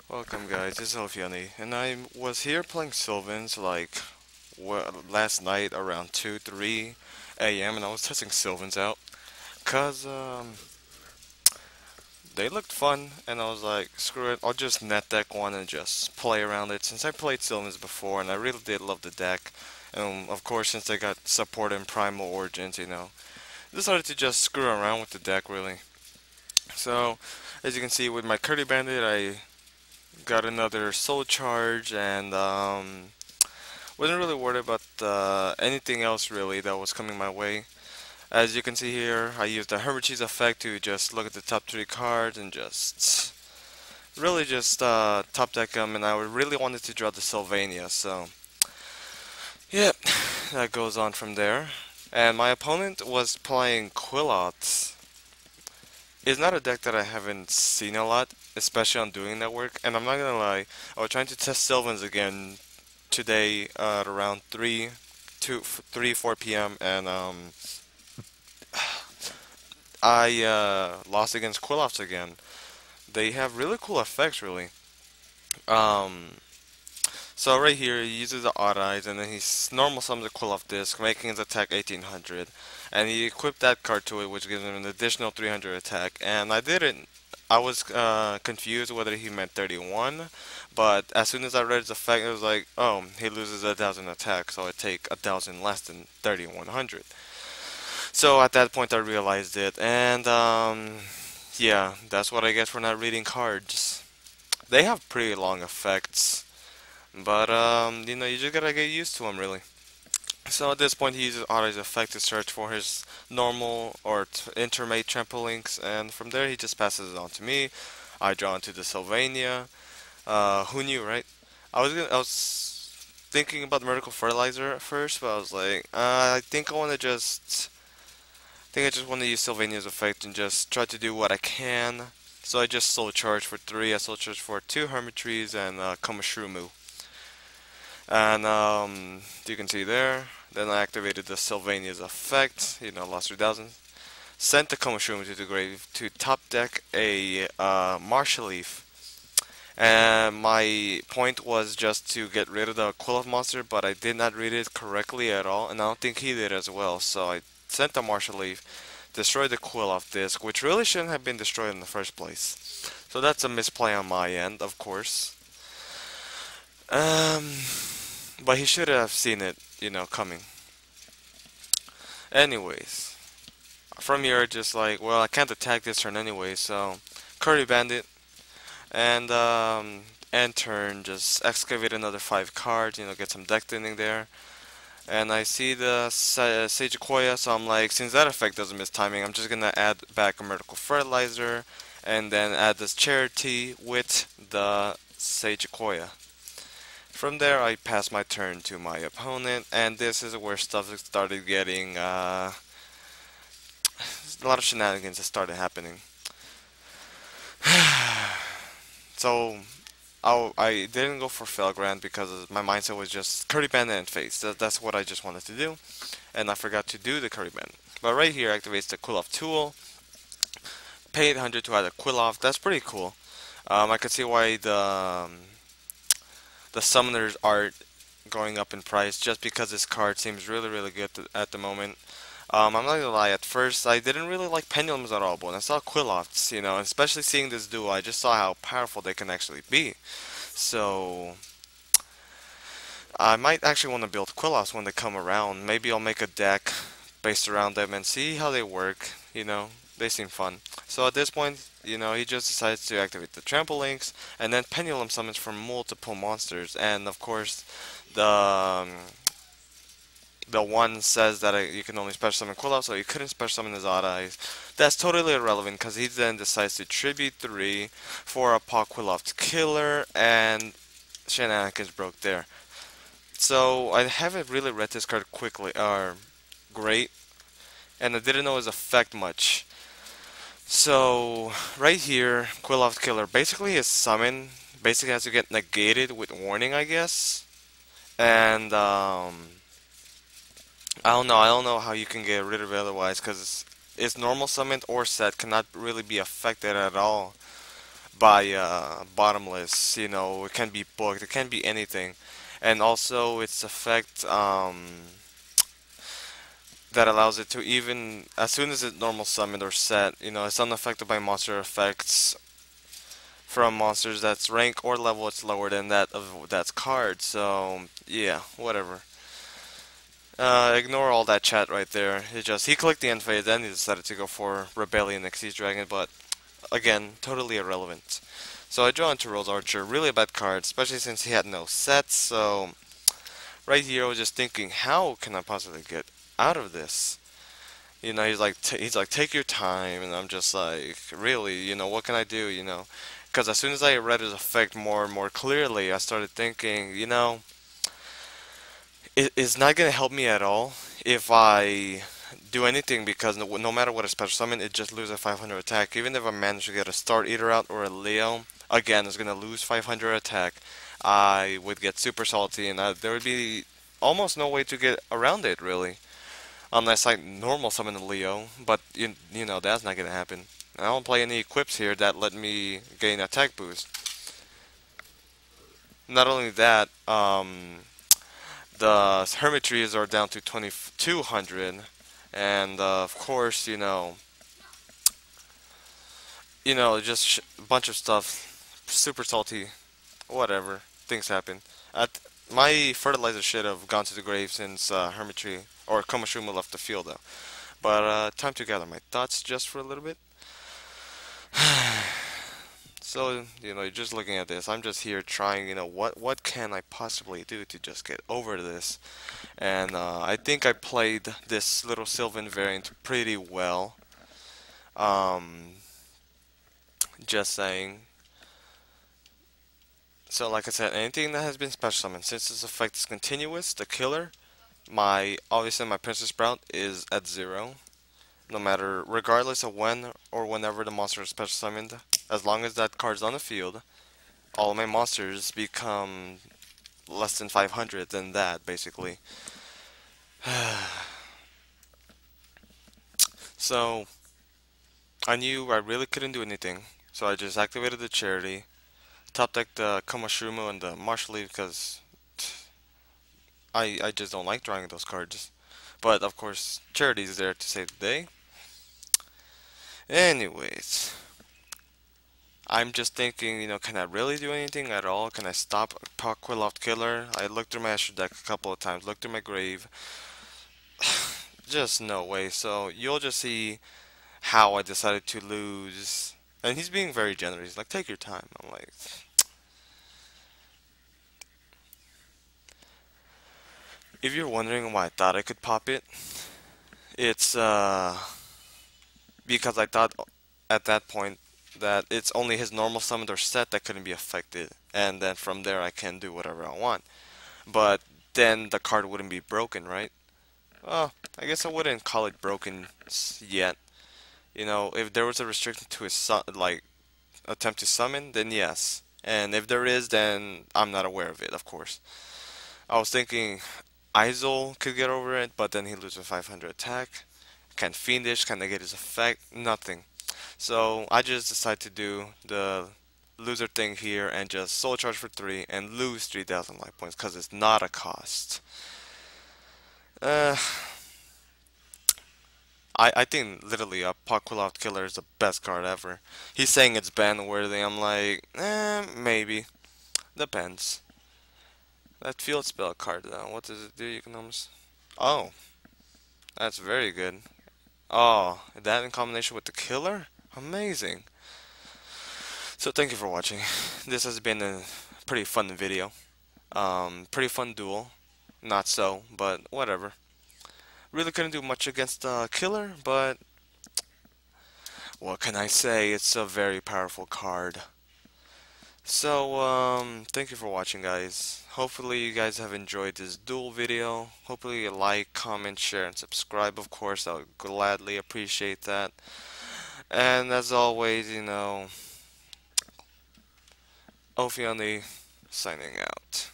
Welcome guys, this is Ophion.E, and I was here playing Sylvans like last night around 2, 3 a.m. and I was testing Sylvans out cause they looked fun and I was like, screw it, I'll just net deck one and just play around it since I played Sylvans before and I really did love the deck. And of course since they got support in Primal Origins, decided to just screw around with the deck really. So as you can see with my Curdy Bandit I got another soul charge and wasn't really worried about anything else really that was coming my way. As you can see here, I used the Hermit Cheese effect to just look at the top 3 cards and just really just top deck them, and I really wanted to draw the Sylvania, so yeah, that goes on from there. And my opponent was playing Quillots. It's not a deck that I haven't seen a lot, especially on doing network, and I'm not gonna lie, I was trying to test Sylvans again today at around 4 p.m. and I lost against Quilloths again. They have really cool effects, really. Um, so right here, he uses the Odd Eyes, and then he normal summons a Quilloth Disc, making his attack 1800. And he equipped that card to it, which gives him an additional 300 attack. And I didn't. I was confused whether he meant 31, but as soon as I read his effect, it was like, oh, he loses 1,000 attack, so I take 1,000 less than 3,100. So at that point, I realized it, and yeah, that's what I get for not reading cards. They have pretty long effects, but you just gotta get used to them, really. So at this point, he uses Otto's effect to search for his normal or intermate trampolinks, and from there, he just passes it on to me. I draw into the Sylvania. Who knew, right? I was thinking about the Miracle Fertilizer at first, but I was like, I think I just want to use Sylvania's effect and just try to do what I can. So I just soul charge for 3, I soul charge for 2 Hermitries and Komashrumu. And you can see there, then I activated the Sylvania's effect, lost 3,000. Sent the Komashrumu to the grave to top deck a Marshall Leaf. And my point was just to get rid of the Quilloth monster, but I did not read it correctly at all, and I don't think he did as well. So I sent the Marshall Leaf, destroyed the Quilloth disc, which really shouldn't have been destroyed in the first place. So that's a misplay on my end, of course. Um, but he should have seen it, coming. Anyways, from here, just like, well, I can't attack this turn anyway, so Curry Bandit, and end turn, just excavate another 5 cards, get some deck thinning there. And I see the Sage Koya, so I'm like, since that effect doesn't miss timing, I'm just gonna add back a Miracle Fertilizer, and then add this Charity with the Sage Koya. From there, I pass my turn to my opponent, and this is where stuff started getting, a lot of shenanigans that started happening. So, I didn't go for Felgrand because my mindset was just Curry Bandit and Face. That's what I just wanted to do, and I forgot to do the Curry Bandit. But right here activates the Quilloth tool. Pay 800 to add a Quilloth. That's pretty cool. I can see why the summoners art going up in price just because this card seems really really good at the moment. I'm not gonna lie, at first I didn't really like pendulums at all, but when I saw Quilloths, especially seeing this duo, I just saw how powerful they can actually be. So I might actually want to build Quilloths when they come around. Maybe I'll make a deck based around them and see how they work. They seem fun. So at this point, he just decides to activate the trample links and then pendulum summons from multiple monsters. And of course, the one says that you can only special summon Quilloth, so you couldn't special summon his Odd Eyes. That's totally irrelevant because he then decides to tribute 3 for a Apoqliphoth killer, and shenanigans broke there. So I haven't really read this card quickly, or great, and I didn't know his effect much. So right here, Quilloth Killer, basically his summon basically has to get negated with warning, I guess. And I don't know how you can get rid of it otherwise, because it's normal summoned or set cannot really be affected at all by bottomless. It can be booked, it can be anything. And also its effect that allows it to, even as soon as it's normal summoned or set, it's unaffected by monster effects from monsters that's rank or level it's lower than that of that's card. So yeah, whatever. Ignore all that chat right there. He clicked the end phase, then he decided to go for Rebellion Xyz Dragon, but again, totally irrelevant. So I draw into Rose Archer, really a bad card, especially since he had no sets. So right here, I was just thinking, how can I possibly get out of this? He's like, take your time, and I'm just like, really, what can I do, Because as soon as I read his effect more and more clearly, I started thinking, it's not gonna help me at all if I do anything, because no matter what a special summon, it just loses 500 attack. Even if I manage to get a Star Eater out or a Leo, again, it's gonna lose 500 attack. I would get super salty, and there would be almost no way to get around it, really. Unless I normal summon a Leo, but that's not gonna happen. I don't play any equips here that let me gain attack boost. Not only that, the Hermitries are down to 2200, and of course, just a bunch of stuff, super salty, whatever, things happen. My fertilizer should have gone to the grave since Hermitry or Komoshuma left the field though. But time to gather my thoughts just for a little bit. So, just looking at this, I'm just here trying, what can I possibly do to just get over this? And I think I played this little Sylvan variant pretty well. Just saying. So, like I said, anything that has been special summoned, since this effect is continuous, the killer, obviously my Princess Sprout is at 0. No matter, regardless of when or whenever the monster is special summoned, as long as that card's on the field, all of my monsters become less than 500 than that, basically. So, I knew I really couldn't do anything, so I just activated the Charity, top decked the Komoshuma and the Martial Leaf because I just don't like drawing those cards. But, of course, Charity is there to save the day. Anyways, I'm just thinking, can I really do anything at all? Can I stop Apoqliphoth Killer? I looked through my Astro deck a couple of times, looked through my grave. Just no way. So you'll just see how I decided to lose. And he's being very generous. He's like, take your time. I'm like, if you're wondering why I thought I could pop it, it's because I thought at that point that it's only his normal summon or set that couldn't be affected, and then from there I can do whatever I want. But then the card wouldn't be broken, right? Well, I guess I wouldn't call it broken yet. If there was a restriction to his attempt to summon, then yes. And if there is, then I'm not aware of it, of course. I was thinking Izol could get over it, but then he loses 500 attack. Can Fiendish, can negate his effect? Nothing. So I just decided to do the loser thing here and just soul charge for 3 and lose 3,000 life points because it's not a cost. I think literally a Apoqliphoth Killer is the best card ever. He's saying it's ban worthy. I'm like, maybe. Depends. That field spell card though, what does it do, Economist? Oh, that's very good. Oh, that in combination with the killer? Amazing. So thank you for watching. This has been a pretty fun video. Pretty fun duel. Not so, but whatever. Really couldn't do much against the killer, but what can I say? It's a very powerful card. So, thank you for watching, guys. Hopefully you guys have enjoyed this duel video. Hopefully you like, comment, share, and subscribe, of course. I would gladly appreciate that. And as always, Ophion.E signing out.